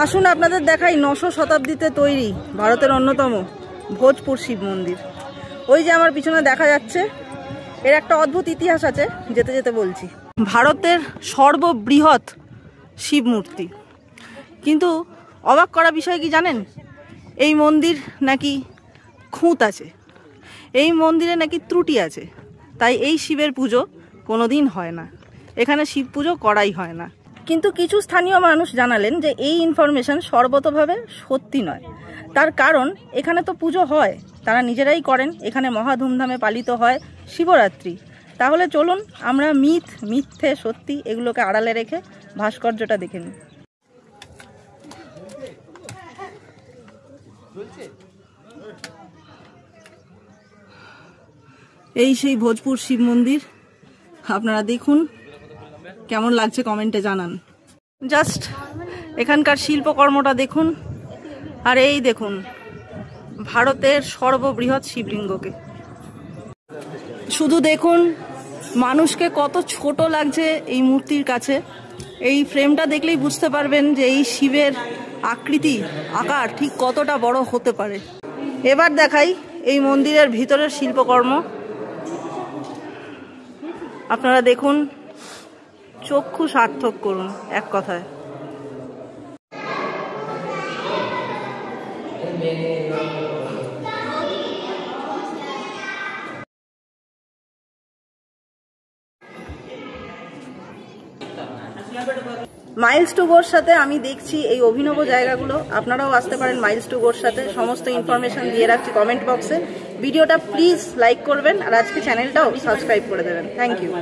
আসুন আপনাদের দেখাই 900 শতাব্দীতে তৈরি ভারতের অন্যতম ভোজপুর শিব মন্দির। ওই যে আমার পিছনে দেখা যাচ্ছে, এর একটা অদ্ভুত ইতিহাস আছে, যেতে যেতে বলছি। ভারতের সর্ববৃহৎ শিব মূর্তি, কিন্তু অবাক করা বিষয় কি জানেন, এই মন্দির নাকি খুঁত আছে, এই মন্দিরে নাকি ত্রুটি আছে, তাই এই শিবের পুজো কোনোদিন হয় না, এখানে শিব পুজো করাই হয় না। কিন্তু কিছু স্থানীয় মানুষ জানালেন যে এই ইনফরমেশন সর্বতভাবে সত্যি নয়। তার কারণ এখানে তো পুজো হয়, তারা নিজেরাই করেন, এখানে মহা ধুমধামে পালিত হয় শিবরাত্রি। তাহলে চলুন আমরা মিথ্যে সত্যি এগুলোকে আড়ালে রেখে ভাস্কর্যটা দেখে নিই। এই সেই ভোজপুর শিব মন্দির, আপনারা দেখুন, কেমন লাগছে কমেন্টে জানান। জাস্ট এখানকার শিল্পকর্মটা দেখুন, আর এই দেখুন ভারতের সর্ববৃহৎ শিবলিঙ্গকে। শুধু দেখুন মানুষকে কত ছোট লাগছে এই মূর্তির কাছে। এই ফ্রেমটা দেখলেই বুঝতে পারবেন যে এই শিবের আকৃতি আকার ঠিক কতটা বড় হতে পারে। এবার দেখাই এই মন্দিরের ভিতরের শিল্পকর্ম, আপনারা দেখুন, চক্ষু সার্থক করুন এক কথায়। মাইলস টু গোর সাথে আমি দেখছি এই অভিনব জায়গাগুলো, আপনারাও আসতে পারেন মাইলস টু গোর সাথে। সমস্ত ইনফরমেশন দিয়ে রাখছি কমেন্ট বক্সে। ভিডিওটা প্লিজ লাইক করবেন, আর আজকে চ্যানেলটাও সাবস্ক্রাইব করে দেবেন। Thank you.